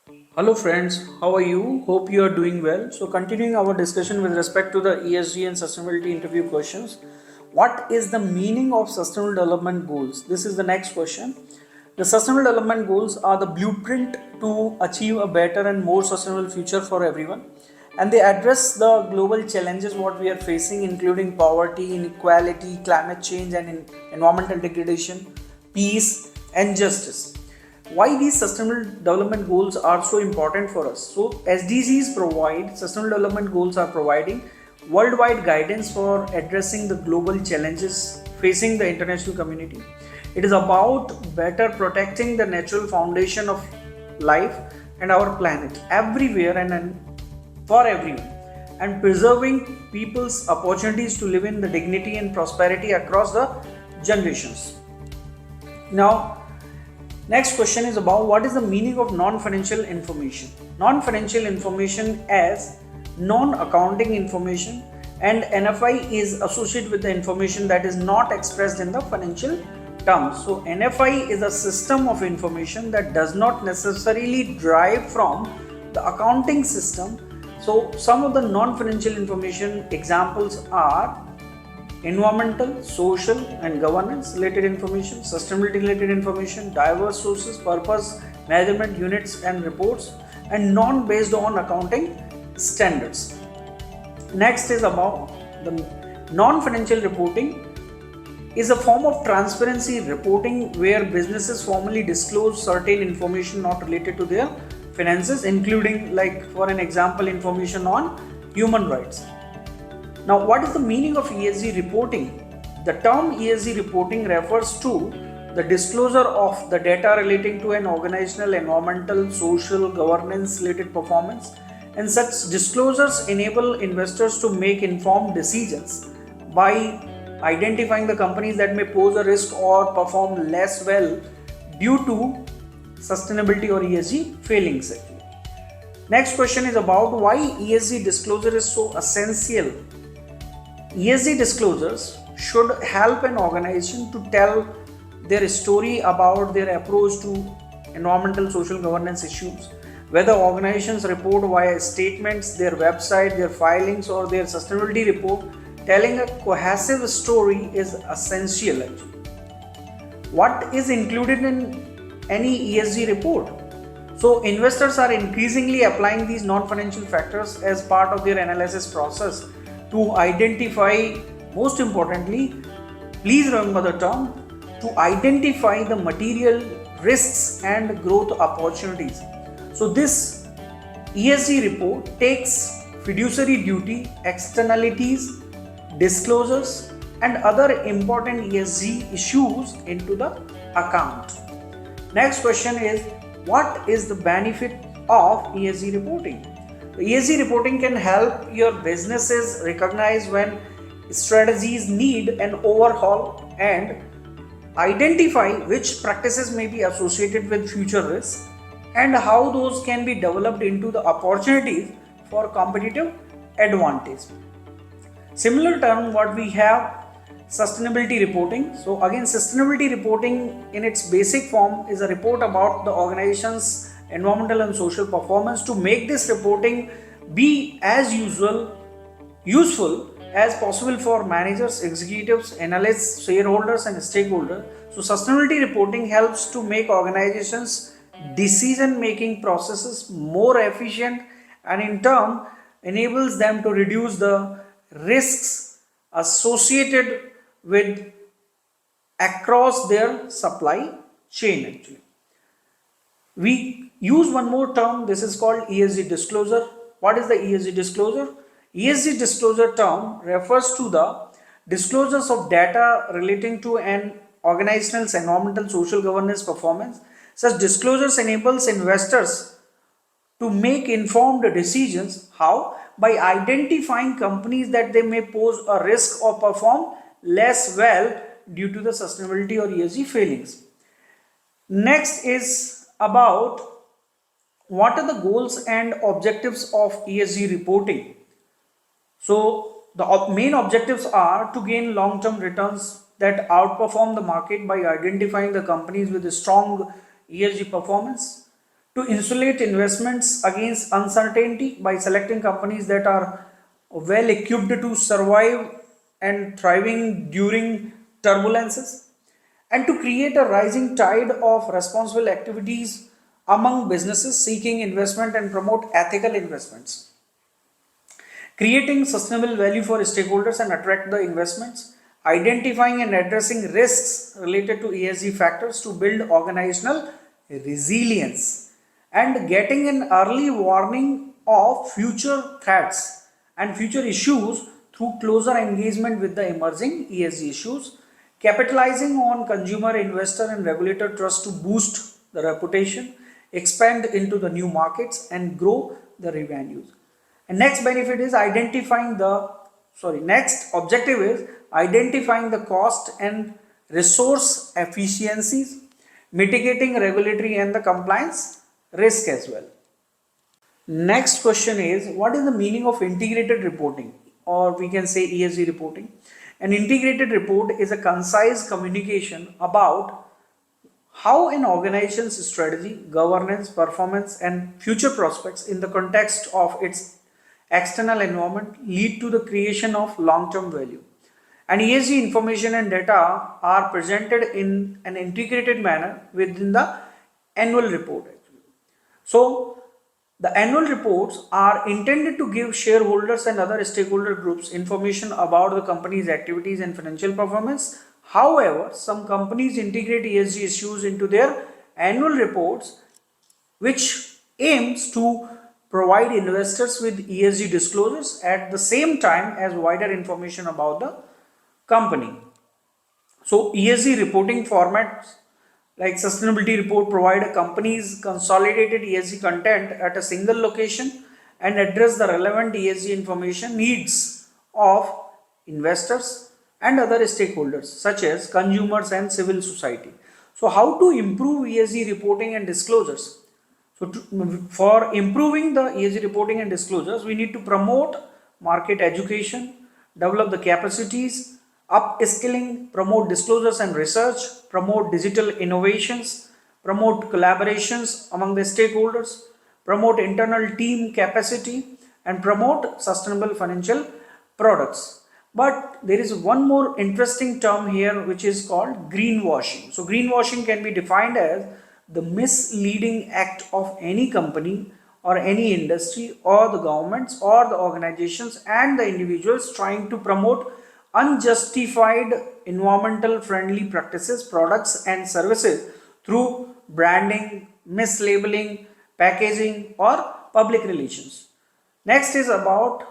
Hello friends, how are you? Hope you are doing well. So continuing our discussion with respect to the ESG and sustainability interview questions. What is the meaning of sustainable development goals? This is the next question. The sustainable development goals are the blueprint to achieve a better and more sustainable future for everyone. And they address the global challenges what we are facing, including poverty, inequality, climate change and environmental degradation, peace and justice. Why these sustainable development goals are so important for us? So SDGs provide, sustainable development goals are providing worldwide guidance for addressing the global challenges facing the international community. It is about better protecting the natural foundation of life and our planet everywhere and for everyone, and preserving people's opportunities to live in the dignity and prosperity across the generations. Now, next question is about what is the meaning of non-financial information. Non-financial information as non-accounting information, and NFI is associated with the information that is not expressed in the financial terms. So NFI is a system of information that does not necessarily derive from the accounting system. So some of the non-financial information examples are environmental, social and governance related information, sustainability related information, diverse sources, purpose, measurement units and reports, and non-based on accounting standards. Next is about the non-financial reporting is a form of transparency reporting where businesses formally disclose certain information not related to their finances, including, like for an example, information on human rights. Now, what is the meaning of ESG reporting? The term ESG reporting refers to the disclosure of the data relating to an organizational environmental, social, governance related performance, and such disclosures enable investors to make informed decisions by identifying the companies that may pose a risk or perform less well due to sustainability or ESG failings. Next question is about why ESG disclosure is so essential. ESG disclosures should help an organization to tell their story about their approach to environmental social governance issues. Whether organizations report via statements, their website, their filings, or their sustainability report, telling a cohesive story is essential. What is included in any ESG report? So investors are increasingly applying these non-financial factors as part of their analysis process to identify, most importantly, please remember the term, to identify the material risks and growth opportunities. So this ESG report takes fiduciary duty, externalities, disclosures and other important ESG issues into the account. Next question is, what is the benefit of ESG reporting? ESG reporting can help your businesses recognize when strategies need an overhaul and identify which practices may be associated with future risks and how those can be developed into the opportunities for competitive advantage. Similar term what we have, sustainability reporting. So again, sustainability reporting in its basic form is a report about the organization's environmental and social performance. To make this reporting be as useful as possible for managers, executives, analysts, shareholders and stakeholders. So sustainability reporting helps to make organizations decision making processes more efficient and in turn enables them to reduce the risks associated with across their supply chain. Actually, we use one more term, this is called ESG disclosure. What is the ESG disclosure? ESG disclosure term refers to the disclosures of data relating to an organization's environmental social governance performance. Such disclosures enables investors to make informed decisions. How? By identifying companies that they may pose a risk or perform less well due to the sustainability or ESG failings. Next is about what are the goals and objectives of ESG reporting. So the main objectives are to gain long-term returns that outperform the market by identifying the companies with a strong ESG performance, to insulate investments against uncertainty by selecting companies that are well equipped to survive and thriving during turbulences, and to create a rising tide of responsible activities among businesses seeking investment and promote ethical investments, creating sustainable value for stakeholders and attract the investments, identifying and addressing risks related to ESG factors to build organizational resilience, and getting an early warning of future threats and future issues through closer engagement with the emerging ESG issues, capitalizing on consumer, investor, and regulator trust to boost the reputation, expand into the new markets, and grow the revenues. And next benefit is next objective is identifying the cost and resource efficiencies, mitigating regulatory and the compliance risk as well. Next question is, what is the meaning of integrated reporting, or we can say ESG reporting? An integrated report is a concise communication about how an organization's strategy, governance, performance, and future prospects in the context of its external environment lead to the creation of long-term value. And ESG information and data are presented in an integrated manner within the annual report. So, the annual reports are intended to give shareholders and other stakeholder groups information about the company's activities and financial performance. However, some companies integrate ESG issues into their annual reports, which aims to provide investors with ESG disclosures at the same time as wider information about the company. So, ESG reporting formats like sustainability report provide a company's consolidated ESG content at a single location and address the relevant ESG information needs of investors and other stakeholders such as consumers and civil society. So how to improve ESG reporting and disclosures? For improving the ESG reporting and disclosures, we need to promote market education, develop the capacities, upskilling, promote disclosures and research, promote digital innovations, promote collaborations among the stakeholders, promote internal team capacity, and promote sustainable financial products. But there is one more interesting term here which is called greenwashing. So, greenwashing can be defined as the misleading act of any company or any industry or the governments or the organizations and the individuals trying to promote unjustified environmental friendly practices, products and services through branding, mislabeling, packaging or public relations. Next is about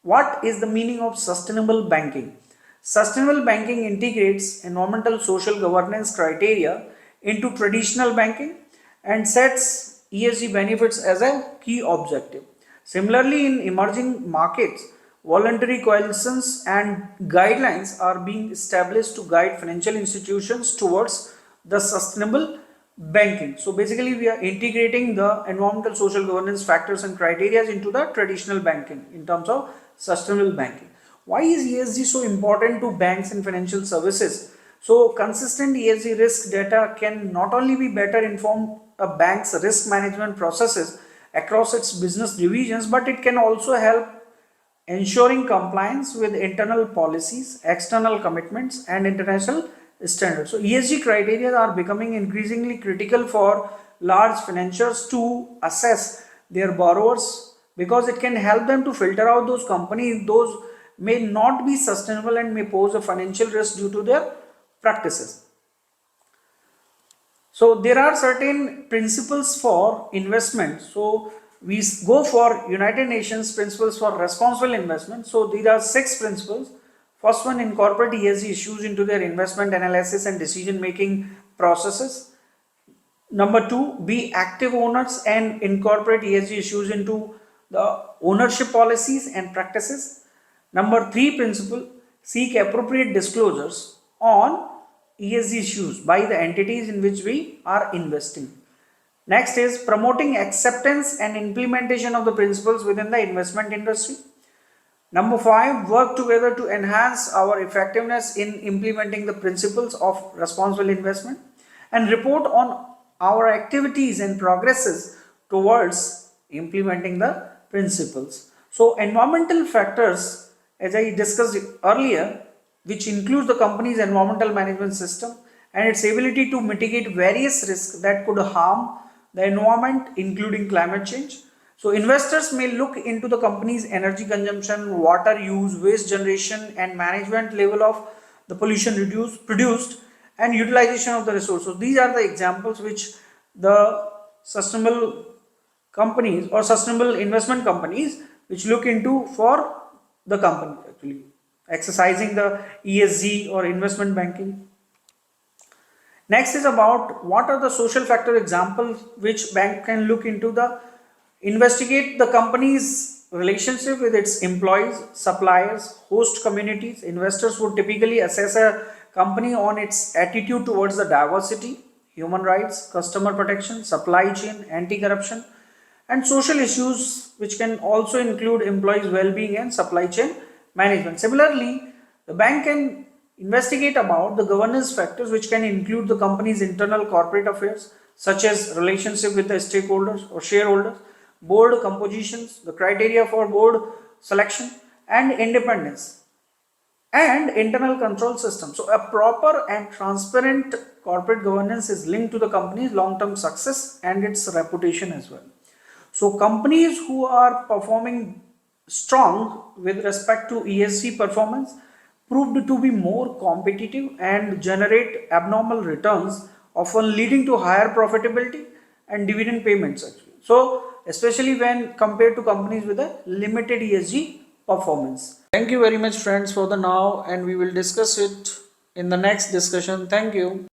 what is the meaning of sustainable banking. Sustainable banking integrates environmental social governance criteria into traditional banking and sets ESG benefits as a key objective. Similarly, in emerging markets, voluntary coalitions and guidelines are being established to guide financial institutions towards the sustainable banking. So basically we are integrating the environmental social governance factors and criteria into the traditional banking in terms of sustainable banking. Why is ESG so important to banks and financial services? So consistent ESG risk data can not only be better inform a bank's risk management processes across its business divisions, but it can also help ensuring compliance with internal policies, external commitments, and international standards. So, ESG criteria are becoming increasingly critical for large financiers to assess their borrowers because it can help them to filter out those companies those may not be sustainable and may pose a financial risk due to their practices. So there are certain principles for investment. So we go for United Nations principles for responsible investment. So these are 6 principles. First one, incorporate ESG issues into their investment analysis and decision making processes. Number 2, be active owners and incorporate ESG issues into the ownership policies and practices. Number 3 principle, seek appropriate disclosures on ESG issues by the entities in which we are investing. Next is promoting acceptance and implementation of the principles within the investment industry. Number 5, work together to enhance our effectiveness in implementing the principles of responsible investment and report on our activities and progresses towards implementing the principles. So environmental factors, as I discussed earlier, which includes the company's environmental management system and its ability to mitigate various risks that could harm the environment, including climate change. So investors may look into the company's energy consumption, water use, waste generation, and management level of the pollution produced, and utilization of the resources. These are the examples which the sustainable companies or sustainable investment companies which look into for the company, actually exercising the ESG or investment banking. Next is about what are the social factor examples which bank can look into the investigate the company's relationship with its employees, suppliers, host communities. Investors would typically assess a company on its attitude towards the diversity, human rights, customer protection, supply chain, anti-corruption, and social issues, which can also include employees' well-being and supply chain management. Similarly, the bank can investigate about the governance factors, which can include the company's internal corporate affairs, such as relationship with the stakeholders or shareholders, board compositions, the criteria for board selection, and independence and internal control system. So a proper and transparent corporate governance is linked to the company's long-term success and its reputation as well. So companies who are performing strong with respect to ESG performance proved to be more competitive and generate abnormal returns, often leading to higher profitability and dividend payments actually. So especially when compared to companies with a limited ESG performance. Thank you very much friends for the now, and we will discuss it in the next discussion. Thank you.